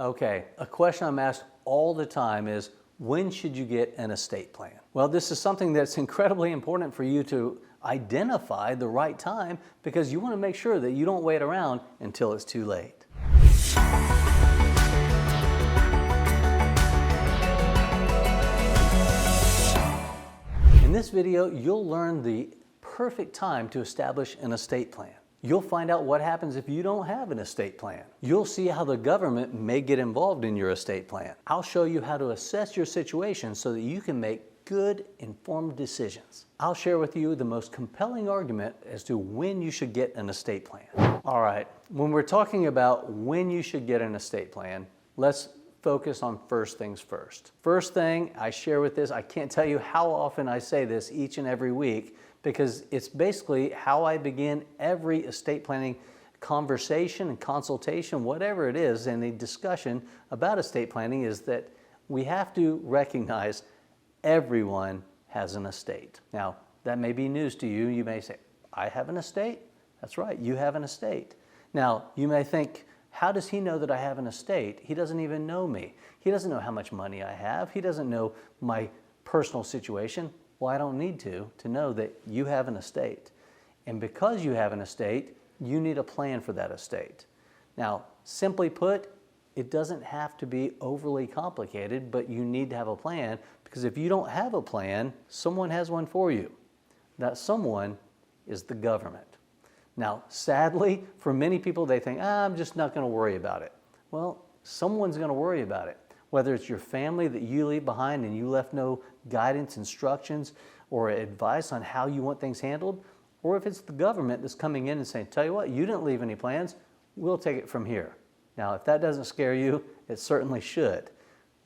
Okay, a question I'm asked all the time is, when should you get an estate plan? Well, this is something that's incredibly important for you to identify the right time, because you want to make sure that you don't wait around until it's too late. In this video, you'll learn the perfect time to establish an estate plan. You'll find out what happens if you don't have an estate plan. You'll see how the government may get involved in your estate plan. I'll show you how to assess your situation so that you can make good, informed decisions. I'll share with you the most compelling argument as to when you should get an estate plan. All right, when we're talking about when you should get an estate plan, let's focus on first things first. First thing I share with this, I can't tell you how often I say this each and every week, because it's basically how I begin every estate planning conversation and consultation, whatever it is, and the discussion about estate planning, is that we have to recognize everyone has an estate. Now, that may be news to you. You may say, I have an estate? That's right, you have an estate. Now, you may think, how does he know that I have an estate? He doesn't even know me. He doesn't know how much money I have. He doesn't know my personal situation. Well, I don't need to know that you have an estate. And because you have an estate, you need a plan for that estate. Now, simply put, it doesn't have to be overly complicated, but you need to have a plan, because if you don't have a plan, someone has one for you. That someone is the government. Now, sadly, for many people, they think, I'm just not going to worry about it. Well, someone's going to worry about it. Whether it's your family that you leave behind and you left no guidance, instructions, or advice on how you want things handled, or if it's the government that's coming in and saying, tell you what, you didn't leave any plans, we'll take it from here. Now, if that doesn't scare you, it certainly should.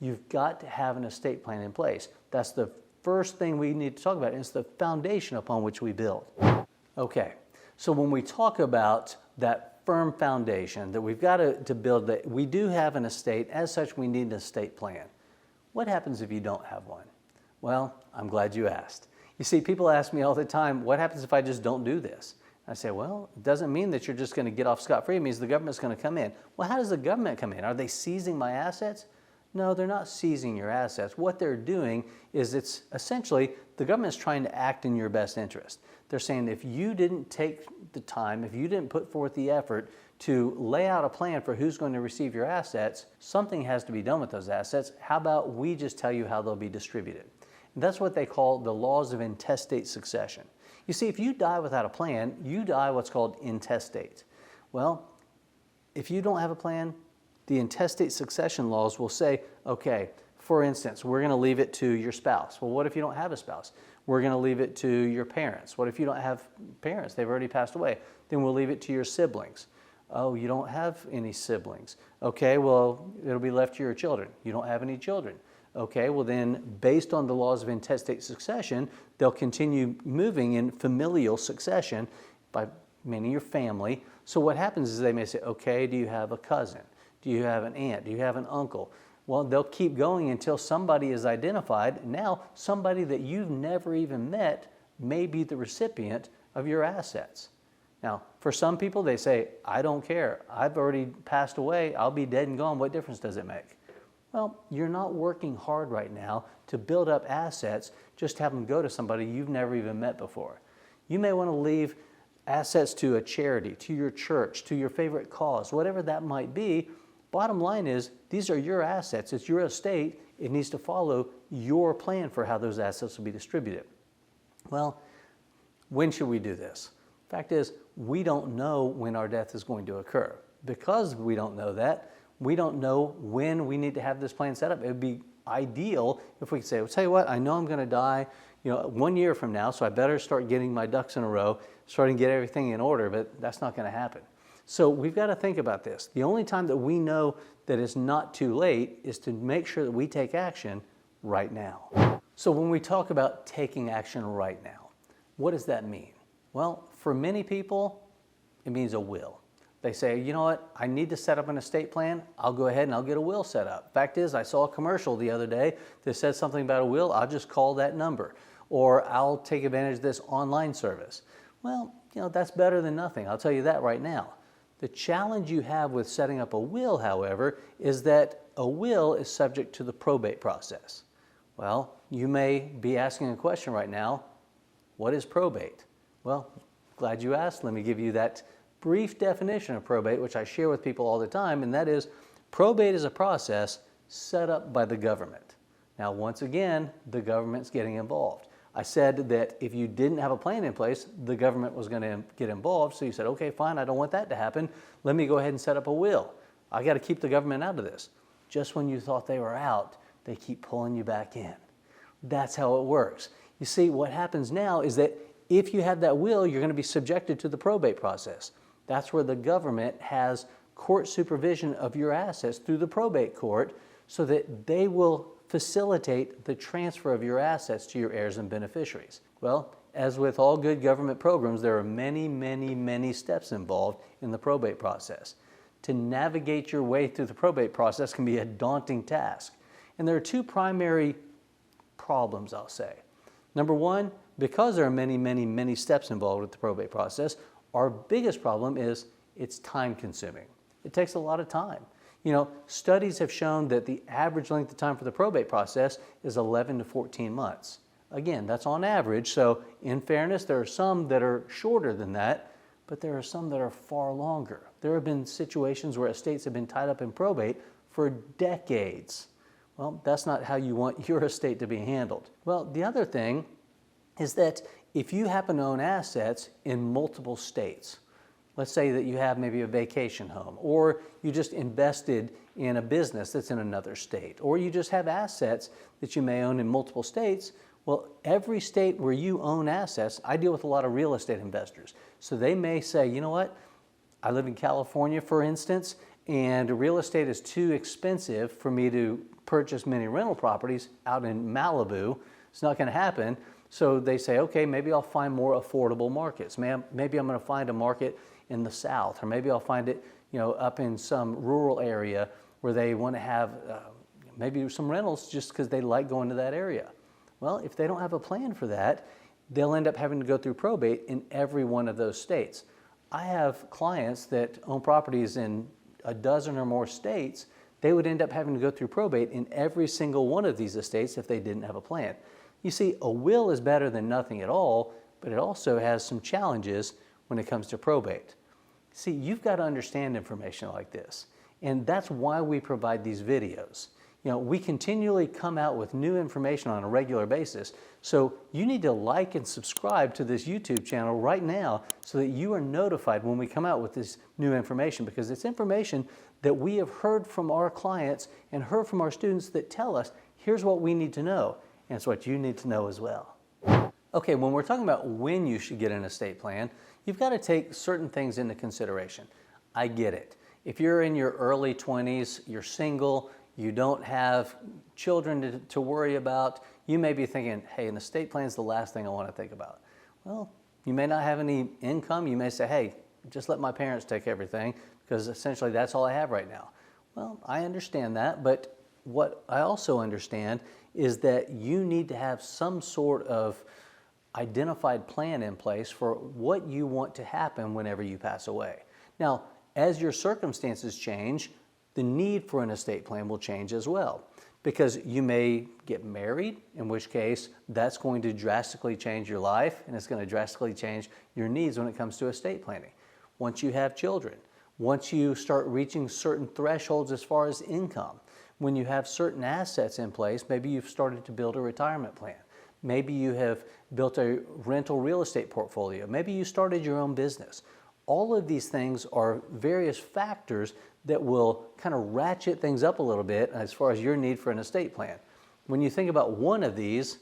You've got to have an estate plan in place. That's the first thing we need to talk about. It's the foundation upon which we build. Okay, so when we talk about that firm foundation that we've got to build, that we do have an estate, as such we need an estate plan. What happens if you don't have one? Well, I'm glad you asked. You see, people ask me all the time, what happens if I just don't do this? I say, well, it doesn't mean that you're just going to get off scot-free. It means the government's going to come in. Well, how does the government come in? Are they seizing my assets? No, they're not seizing your assets. What they're doing is, it's essentially the government's trying to act in your best interest. They're saying if you didn't take the time, if you didn't put forth the effort to lay out a plan for who's going to receive your assets, something has to be done with those assets. How about we just tell you how they'll be distributed? And that's what they call the laws of intestate succession. You see, if you die without a plan, you die what's called intestate. Well, if you don't have a plan, the intestate succession laws will say, okay, for instance, we're going to leave it to your spouse. Well, what if you don't have a spouse? We're going to leave it to your parents. What if you don't have parents? They've already passed away. Then we'll leave it to your siblings. Oh, you don't have any siblings. Okay, well, it'll be left to your children. You don't have any children. Okay, well then, based on the laws of intestate succession, they'll continue moving in familial succession, by meaning your family. So what happens is they may say, okay, do you have a cousin? Do you have an aunt? Do you have an uncle? Well, they'll keep going until somebody is identified. Now, somebody that you've never even met may be the recipient of your assets. Now, for some people, they say, I don't care. I've already passed away. I'll be dead and gone. What difference does it make? Well, you're not working hard right now to build up assets, just have them go to somebody you've never even met before. You may want to leave assets to a charity, to your church, to your favorite cause, whatever that might be. Bottom line is, these are your assets. It's your estate. It needs to follow your plan for how those assets will be distributed. Well, when should we do this? Fact is, we don't know when our death is going to occur. Because we don't know that, we don't know when we need to have this plan set up. It would be ideal if we could say, well, tell you what, I know I'm going to die 1 year from now, so I better start getting my ducks in a row, starting to get everything in order, but that's not going to happen. So we've got to think about this. The only time that we know that it's not too late is to make sure that we take action right now. So when we talk about taking action right now, what does that mean? Well, for many people, it means a will. They say, you know what, I need to set up an estate plan. I'll go ahead and I'll get a will set up. Fact is, I saw a commercial the other day that said something about a will. I'll just call that number. Or I'll take advantage of this online service. Well, that's better than nothing. I'll tell you that right now. The challenge you have with setting up a will, however, is that a will is subject to the probate process. Well, you may be asking a question right now, what is probate? Well, glad you asked. Let me give you that brief definition of probate, which I share with people all the time, and that is probate is a process set up by the government. Now, once again, the government's getting involved. I said that if you didn't have a plan in place, the government was going to get involved. So you said, okay, fine, I don't want that to happen. Let me go ahead and set up a will. I got to keep the government out of this. Just when you thought they were out, they keep pulling you back in. That's how it works. You see, what happens now is that if you have that will, you're going to be subjected to the probate process. That's where the government has court supervision of your assets through the probate court so that they will facilitate the transfer of your assets to your heirs and beneficiaries. Well, as with all good government programs, there are many, many, many steps involved in the probate process. To navigate your way through the probate process can be a daunting task. And there are two primary problems, I'll say. Number one, because there are many, many, many steps involved with the probate process, our biggest problem is it's time consuming. It takes a lot of time. You know, studies have shown that the average length of time for the probate process is 11 to 14 months. Again, that's on average, so in fairness, there are some that are shorter than that, but there are some that are far longer. There have been situations where estates have been tied up in probate for decades. Well, that's not how you want your estate to be handled. Well, the other thing is that if you happen to own assets in multiple states, let's say that you have maybe a vacation home, or you just invested in a business that's in another state, or you just have assets that you may own in multiple states. Well, every state where you own assets, I deal with a lot of real estate investors. So they may say, you know what, I live in California, for instance, and real estate is too expensive for me to purchase many rental properties out in Malibu. It's not going to happen. So they say, okay, maybe I'll find more affordable markets. Maybe I'm going to find a market in the South, or maybe I'll find it, you know, up in some rural area where they want to have maybe some rentals just because they like going to that area. Well, if they don't have a plan for that, they'll end up having to go through probate in every one of those states. I have clients that own properties in a dozen or more states. They would end up having to go through probate in every single one of these estates if they didn't have a plan. You see, a will is better than nothing at all, but it also has some challenges when it comes to probate. See, you've got to understand information like this, and that's why we provide these videos. You know, we continually come out with new information on a regular basis, so you need to like and subscribe to this YouTube channel right now so that you are notified when we come out with this new information, because it's information that we have heard from our clients and heard from our students that tell us, here's what we need to know, and it's what you need to know as well. Okay, when we're talking about when you should get an estate plan, you've got to take certain things into consideration. I get it. If you're in your early 20s, you're single, you don't have children to worry about, you may be thinking, hey, an estate plan is the last thing I want to think about. Well, you may not have any income. You may say, hey, just let my parents take everything because essentially that's all I have right now. Well, I understand that, but what I also understand is that you need to have some sort of identified plan in place for what you want to happen whenever you pass away. Now, as your circumstances change, the need for an estate plan will change as well, because you may get married, in which case that's going to drastically change your life and it's going to drastically change your needs when it comes to estate planning. Once you have children, once you start reaching certain thresholds as far as income, when you have certain assets in place, maybe you've started to build a retirement plan. Maybe you have built a rental real estate portfolio. Maybe you started your own business. All of these things are various factors that will kind of ratchet things up a little bit as far as your need for an estate plan. When you think about one of these,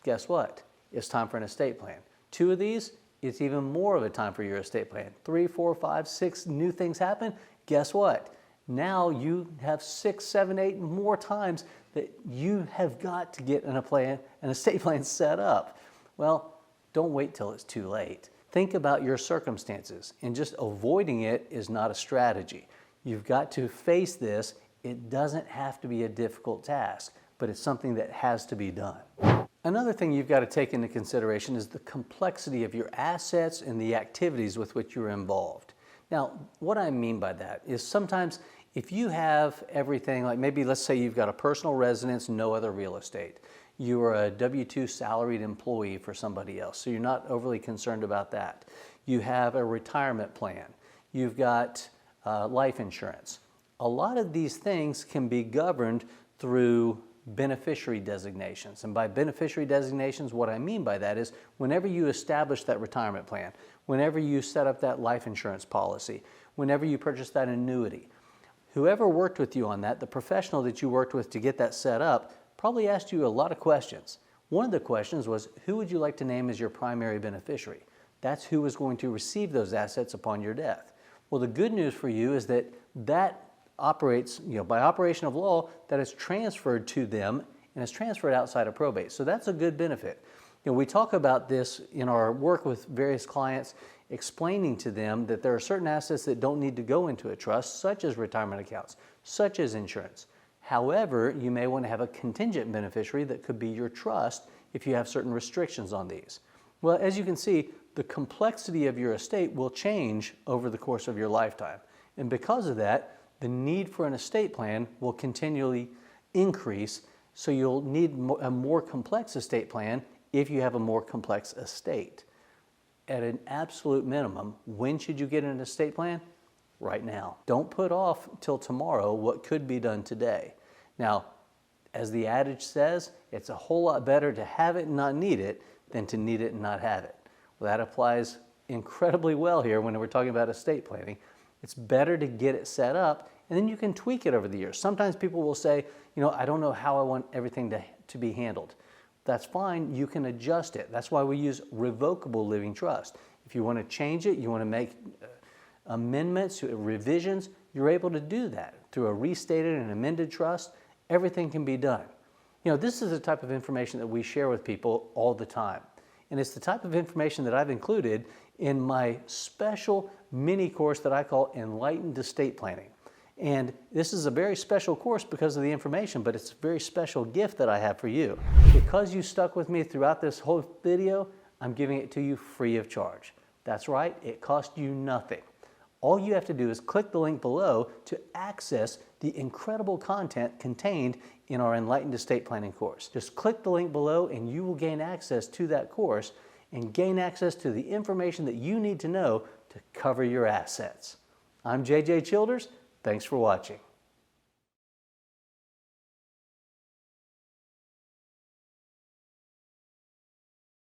guess what? It's time for an estate plan. Two of these, it's even more of a time for your estate plan. 3, 4, 5, 6 new things happen, guess what? Now you have 6, 7, 8 more times that you have got to get an estate plan set up. Well, don't wait till it's too late. Think about your circumstances, and just avoiding it is not a strategy. You've got to face this. It doesn't have to be a difficult task, but it's something that has to be done. Another thing you've got to take into consideration is the complexity of your assets and the activities with which you're involved. Now, what I mean by that is sometimes if you have everything, like maybe let's say you've got a personal residence, no other real estate. You are a W-2 salaried employee for somebody else, so you're not overly concerned about that. You have a retirement plan. You've got life insurance. A lot of these things can be governed through beneficiary designations. And by beneficiary designations, what I mean by that is whenever you establish that retirement plan, whenever you set up that life insurance policy, whenever you purchase that annuity, whoever worked with you on that, the professional that you worked with to get that set up, probably asked you a lot of questions. One of the questions was, who would you like to name as your primary beneficiary? That's who is going to receive those assets upon your death. Well, the good news for you is that that operates, by operation of law, that is transferred to them and is transferred outside of probate. So that's a good benefit. We talk about this in our work with various clients, explaining to them that there are certain assets that don't need to go into a trust, such as retirement accounts, such as insurance. However, you may want to have a contingent beneficiary that could be your trust if you have certain restrictions on these. Well, as you can see, the complexity of your estate will change over the course of your lifetime. And because of that, the need for an estate plan will continually increase, so you'll need a more complex estate plan if you have a more complex estate. At an absolute minimum, when should you get an estate plan? Right now. Don't put off till tomorrow what could be done today. Now, as the adage says, it's a whole lot better to have it and not need it than to need it and not have it. Well, that applies incredibly well here when we're talking about estate planning. It's better to get it set up, and then you can tweak it over the years. Sometimes people will say, I don't know how I want everything to be handled. That's fine, you can adjust it. That's why we use revocable living trust. If you want to change it, you want to make amendments, revisions, you're able to do that. Through a restated and amended trust, everything can be done. This is the type of information that we share with people all the time. And it's the type of information that I've included in my special mini course that I call Enlightened Estate Planning. And this is a very special course because of the information, but it's a very special gift that I have for you. Because you stuck with me throughout this whole video, I'm giving it to you free of charge. That's right, it costs you nothing. All you have to do is click the link below to access the incredible content contained in our Enlightened Estate Planning course. Just click the link below and you will gain access to that course and gain access to the information that you need to know to cover your assets. I'm JJ Childers. Thanks for watching.